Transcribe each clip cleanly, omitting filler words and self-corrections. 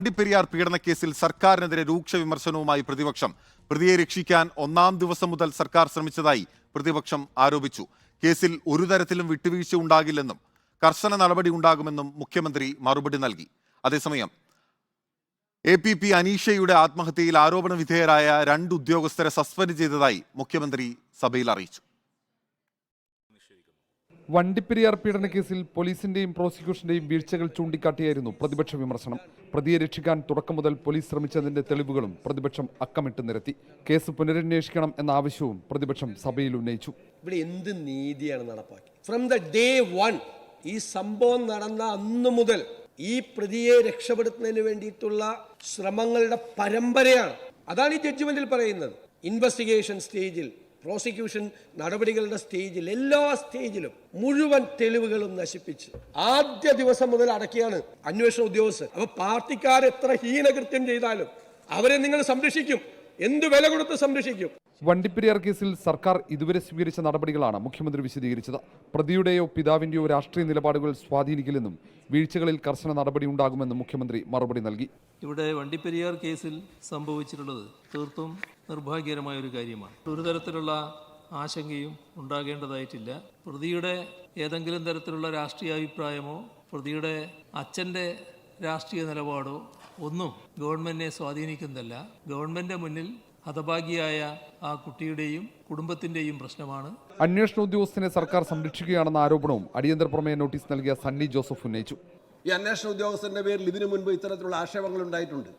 വണ്ടിപ്പെരിയാർ പീഡനക്കേസിൽ സർക്കാരിനെതിരെ രൂക്ഷ വിമർശനവുമായി പ്രതിപക്ഷം. പ്രതിയെ രക്ഷിക്കാൻ ഒന്നാം ദിവസം മുതൽ സർക്കാർ ശ്രമിച്ചതായി പ്രതിപക്ഷം ആരോപിച്ചു. കേസിൽ ഒരു തരത്തിലും വിട്ടുവീഴ്ച ഉണ്ടാകില്ലെന്നും കർശന നടപടി ഉണ്ടാകുമെന്നും മുഖ്യമന്ത്രി മറുപടി നൽകി. അതേസമയം APP അനീഷയുടെ ആത്മഹത്യയിൽ ആരോപണ വിധേയരായ 2 ഉദ്യോഗസ്ഥരെ സസ്പെൻഡ് ചെയ്തതായി മുഖ്യമന്ത്രി സഭയിൽ അറിയിച്ചു. വണ്ടിപ്പെരിയാർ പീഡനക്കേസിൽ പോലീസിന്റെയും പ്രോസിക്യൂഷന്റെയും വീഴ്ചകൾ ചൂണ്ടിക്കാട്ടിയായിരുന്നു പ്രതിപക്ഷ വിമർശനം. പ്രതിയെ രക്ഷിക്കാൻ തുടക്കം മുതൽ പോലീസ് ശ്രമിച്ചതിന്റെ തെളിവുകളും പ്രതിപക്ഷം അക്കമിട്ട് നിരത്തി. കേസ് പുനരന്വേഷിക്കണം എന്ന ആവശ്യവും പ്രതിപക്ഷം സഭയിൽ ഉന്നയിച്ചു. ഇവിടെ എന്ത് നീതിയാണ് നടപ്പാക്കി? ഫ്രം ദ ഡേ 1 ഈ സംഭവം നടന്ന അന്നു മുതൽ ഈ പ്രതിയെ രക്ഷപ്പെടുത്തുന്നതിന് വേണ്ടിയിട്ടുള്ള ശ്രമങ്ങളുടെ പരമ്പരയാണ്. അതാണ് ഈ ജഡ്ജ്മെന്റിൽ പറയുന്നത്. ഇൻവെസ്റ്റിഗേഷൻ സ്റ്റേജിൽ, പ്രോസിക്യൂഷൻ നടപടികളുടെ സ്റ്റേജിൽ, എല്ലാ സ്റ്റേജിലും മുഴുവൻ തെളിവുകളും നശിപ്പിച്ച് ആദ്യ ദിവസം മുതൽ അടക്കിയാണ് അന്വേഷണ ഉദ്യോഗസ്ഥർ. അപ്പൊ പാർട്ടിക്കാർ എത്ര ഹീനകൃത്യം ചെയ്താലും അവരെ നിങ്ങൾ സംരക്ഷിക്കും, എന്ത് വില കൊടുത്ത് സംരക്ഷിക്കും. വണ്ടിപ്പെരിയാർ കേസിൽ സർക്കാർ ഇതുവരെ സ്വീകരിച്ച നടപടികളാണ് മുഖ്യമന്ത്രി വിശദീകരിച്ചത്. പ്രതിയുടെയോ പിതാവിന്റെയോ രാഷ്ട്രീയ നിലപാടുകൾ സ്വാധീനിക്കില്ലെന്നും വീഴ്ചകളിൽ കർശന നടപടി ഉണ്ടാകുമെന്നും മുഖ്യമന്ത്രി മറുപടി നൽകി. ഇവിടെ വണ്ടിപ്പെരിയാർ കേസിൽ സംഭവിച്ചിട്ടുള്ളത് തീർത്തും നിർഭാഗ്യകരമായ ഒരു കാര്യമാണ്. ഒരു തരത്തിലുള്ള ആശങ്കയും ഉണ്ടാകേണ്ടതായിട്ടില്ല. പ്രതിയുടെ ഏതെങ്കിലും തരത്തിലുള്ള രാഷ്ട്രീയ അഭിപ്രായമോ പ്രതിയുടെ അച്ഛൻ്റെ രാഷ്ട്രീയ നിലപാടോ ഒന്നും ഗവൺമെന്റിനെ സ്വാധീനിക്കുന്നതല്ല. ഗവൺമെന്റ് മുന്നിൽ ഹതഭാഗ്യയായ ആ കുട്ടിയുടെയും കുടുംബത്തിന്റെയും പ്രശ്നമാണ്. അന്വേഷണ ഉദ്യോഗസ്ഥനെ സർക്കാർ സംരക്ഷിക്കുകയാണെന്ന ആരോപണവും അടിയന്തര പ്രമേയ നോട്ടീസ് നൽകിയ സണ്ണി ജോസഫ് ഉന്നയിച്ചു. ഈ അന്വേഷണ ഉദ്യോഗസ്ഥന്റെ പേരിൽ ഇതിനു മുൻപ് ഇത്തരത്തിലുള്ള ആക്ഷേപങ്ങൾ ഉണ്ടായിട്ടുണ്ട്.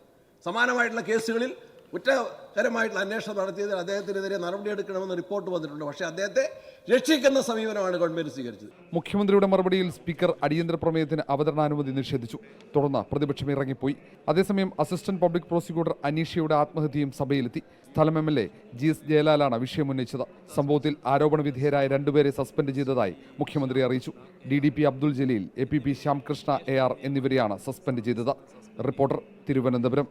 സമാനമായിട്ടുള്ള കേസുകളിൽ കുറ്റകരമായിട്ടുള്ള അന്വേഷണം നടത്തിയതിൽ അദ്ദേഹത്തിനെതിരെ നടപടിയെടുക്കണമെന്ന് റിപ്പോർട്ട് വന്നിട്ടുണ്ട്. പക്ഷേ അദ്ദേഹത്തെ രക്ഷിക്കുന്ന സമീപനമാണ് ഗവൺമെന്റ് സ്വീകരിച്ചത്. മുഖ്യമന്ത്രിയുടെ മറുപടിയിൽ സ്പീക്കർ അടിയന്തര പ്രമേയത്തിന് അവതരണാനുമതി നിഷേധിച്ചു. തുടർന്ന് പ്രതിപക്ഷം ഇറങ്ങിപ്പോയി. അതേസമയം അസിസ്റ്റന്റ് പബ്ലിക് പ്രോസിക്യൂട്ടർ അനീഷയുടെ ആത്മഹത്യയും സഭയിലെത്തി. സ്ഥലം MLA GS ജയലാലാണ് വിഷയം ഉന്നയിച്ചത്. സംഭവത്തിൽ ആരോപണ വിധേയരായ 2 പേരെ സസ്പെൻഡ് ചെയ്തതായി മുഖ്യമന്ത്രി അറിയിച്ചു. DDP Abdul Jaleel, APP Shyamkrishna AR എന്നിവരെയാണ് സസ്പെൻഡ് ചെയ്തത്. റിപ്പോർട്ടർ, തിരുവനന്തപുരം.